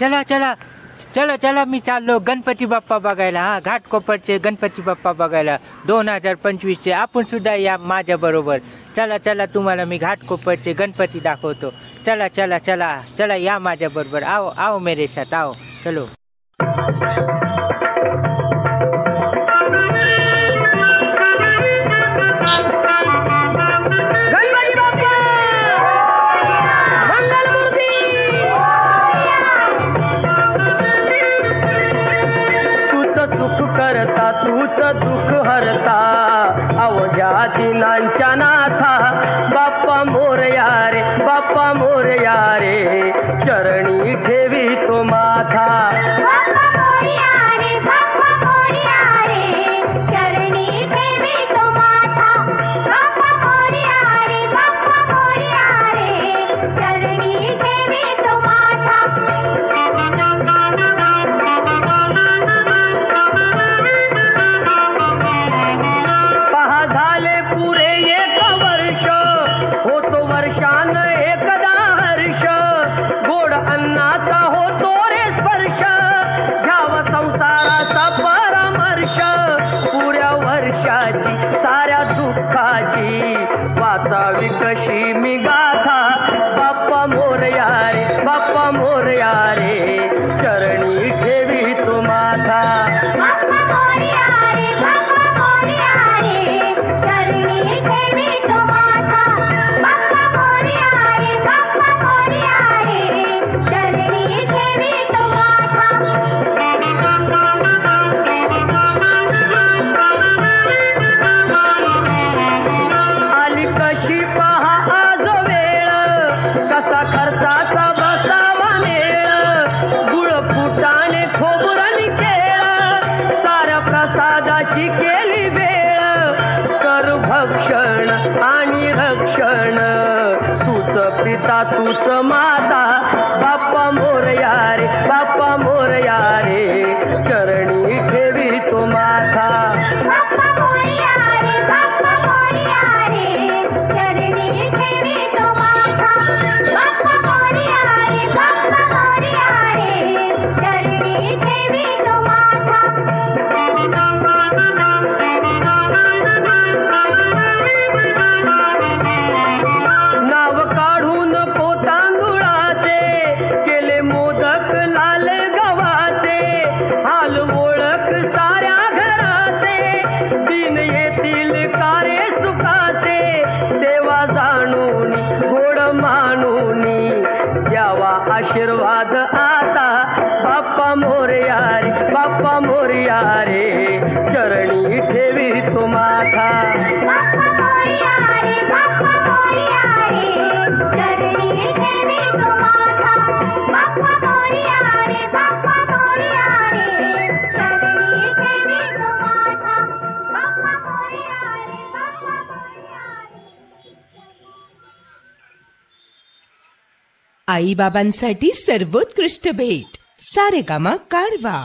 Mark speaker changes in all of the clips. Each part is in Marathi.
Speaker 1: चला चला चला चला, मी चाललो गणपती बाप्पा बघायला. हा, घाटकोपरचे गणपती बाप्पा बघायला 2025चे. आपण सुद्धा या माझ्या बरोबर. चला चला, तुम्हाला मी घाटकोपरचे गणपती दाखवतो. चला चला चला चला, या माझ्या बरोबर. आओ आओ मेरे साथ आओ, चलो.
Speaker 2: तूच दुःख हरता अवघ्या दिनांच्या नाथा. बाप्पा मोरया रे, बाप्पा मोरया रे, चरणी ठेवी तो माथा. साऱ्या दुःखाची वाचावी कशी मी गाथा. बाप्पा मोरया रे, बाप्पा मोरया रे, चरणी ठेवी तो माथा. खर्चाचा बसावा मेळ, गुळ फुटाणे खोबरणी केळ, साऱ्या प्रसादाची केली वेळ. कर भक्षण आणि रक्षण, तूच पिता तूच माता. बाप्पा मोरया रे, बाप्पा मोरया रे, चरणी ठेवी तो माथा. आशीर्वाद आता. बाप्पा मोरया रे, बाप्पा मोरया रे, चरणी ठेवी तो माथा.
Speaker 3: आई बाबांसाठी सर्वोत्कृष्ट भेट सारेगामा कारवा.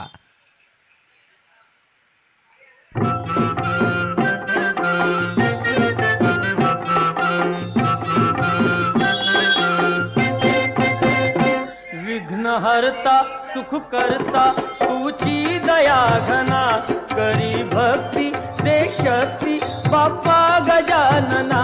Speaker 2: विघ्न हरता सुख करता तुझी दया घना. करी भक्ती दे शक्ती बाप्पा गजानना.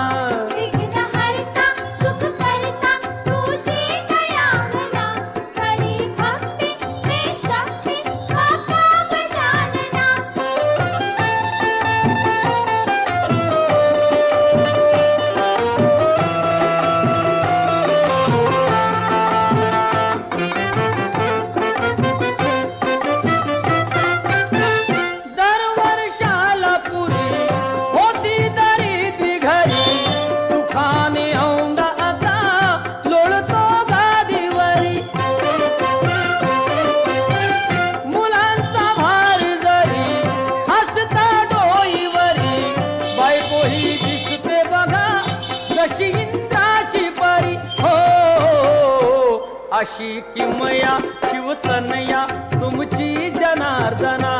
Speaker 2: अशी किमया शिवतनया तुमची जनार्दना.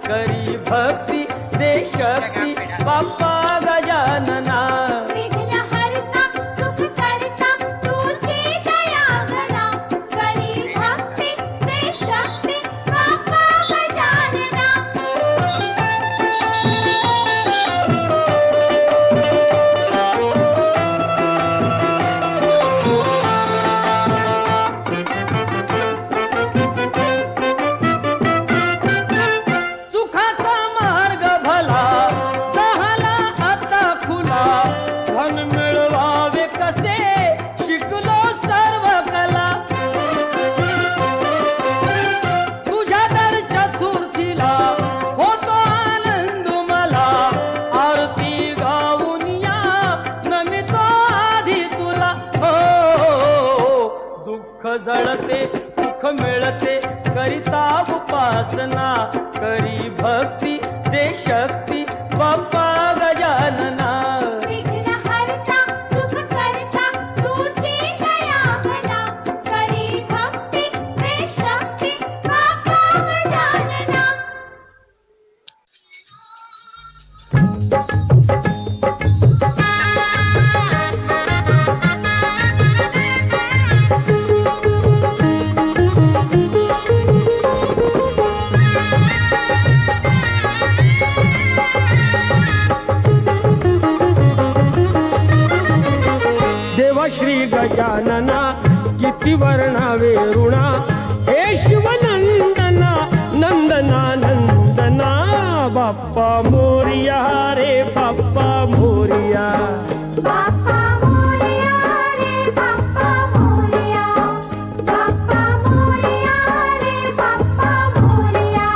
Speaker 2: करी भक्ती दे शक्ती बाप्पा गजानना.
Speaker 4: सुख करता तुझी दया घना. करी भक्ती दे
Speaker 2: सुख मिळते करिता उपासना करी भक्ती दे शक्ती बाप्पा गजानना
Speaker 4: विघ्नहर्ता सुख करता तुझी दया घना करी भक्ती दे शक्ती बाप्पा गजानना
Speaker 2: देवा श्री गजानना किती वर्णावे ऋणा हे शिवनंदना नंदना नंदना बाप्पा मोरिया रे बाप्पा मोरिया
Speaker 4: बाप्पा मोरया रे बाप्पा मोरया बाप्पा मोरया रे बाप्पा मोरया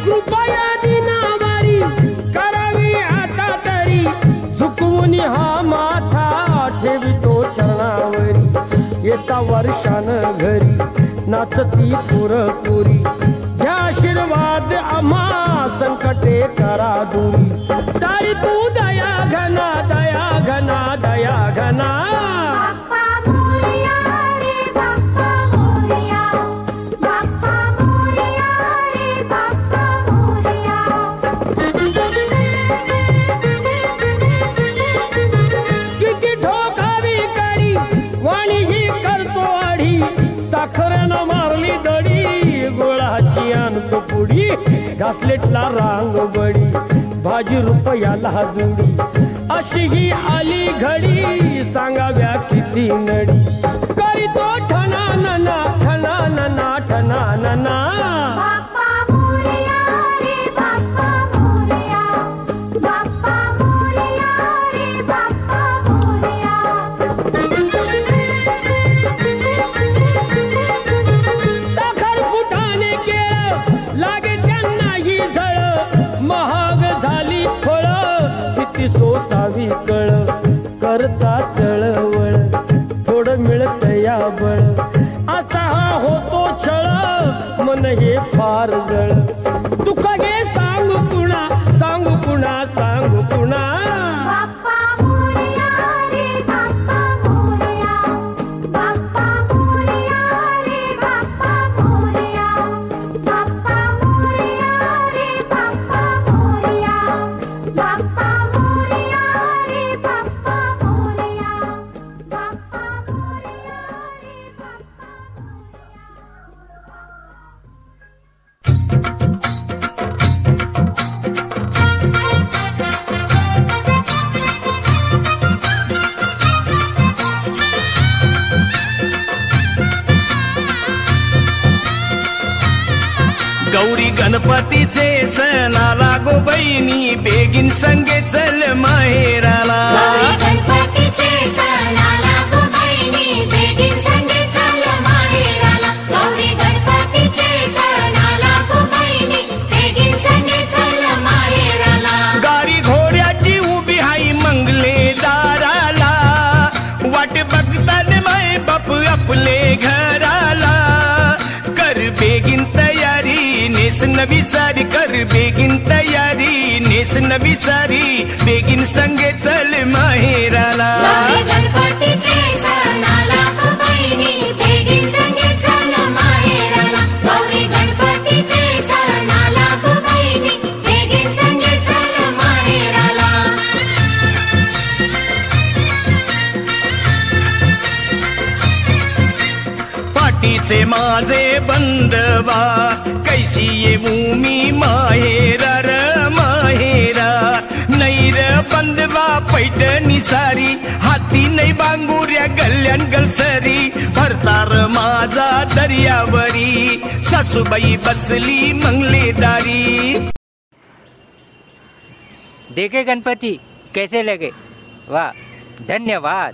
Speaker 2: कृपया दिनावारी करावी आता तरी झुकवून हा माथा ठेवितो चरणावरी येता वर्षान घरी नाचती पुरपुरी घ्या आशीर्वाद आम्हा संकटे करा दूरी तारी तू दया घना दया घना दया घना
Speaker 4: बाप्पा मोरया रे बाप्पा मोरया बाप्पा मोरया रे बाप्पा मोरया
Speaker 2: किती ठोकावी कडी वाणी ही करतो आढी साखरेनं मारली दडी गोळाची आणतो पुडी घासलेटला रांग बडी भाजी रुपयाला जुडी अशी ही आली घडी सांगाव्या किती नडी करीतो ठना नना ठना नना ठना नना
Speaker 4: बाप्पा मोरया रे बाप्पा मोरया बाप्पा मोरया रे बाप्पा मोरया
Speaker 2: साखर फुटाने केळ लागे त्यांनाही झळ महाग झाली फळ किती सोसावी कळ करता चळवळ थोडं मिळत या बळ असा हा होतो छळ मन हे फार जळ तुका घे सांगू पुणा सांगू पुणा सांगू पुणा
Speaker 4: बाप्पा मोरया रे बाप्पा मोरया बाप्पा मोरया रे बाप्पा मोरया बाप्पा मोरया रे बाप्पा मोरया बाप्पा मोरया रे बाप्पा मोरया बाप्पा मोरया रे
Speaker 5: गौरी गणपतीचे सणाला गो बहिणी बेगीन संगे चल माहेराला
Speaker 4: गणपतीचे सणाला गो बहिणी बेगीन संगे चल माहेराला गौरी गणपतीचे सणाला गो बहिणी बेगीन संगे चल माहेराला
Speaker 5: गारी घोड्याची उभी हाई मंगले दाराला वाट बघतात माय बाप आपले घराला कर बेगीन तयारी नेस नवी सारी कर बेगीन तयारी नेस नवी सारी बेगीन संगे चल माहेराला
Speaker 4: गौरी गणपतीचे सणाला गो बहिणी बेगीन संगे चल माहेराला गौरी गणपतीचे सणाला गो बहिणी बेगीन संगे चल माहेराला
Speaker 5: पाठीचे माझे बंधवा कैशी येऊ मी माहेरा र माहेरा नैर बंधवा पैठणी सारी हाती नाही बांगुऱ्या गल्ल्यान गलसरी भरतार माझा दर्यावरी सासूबाई बसली मंगलेदारी.
Speaker 1: देखे गणपति कैसे लगे? वाह, धन्यवाद.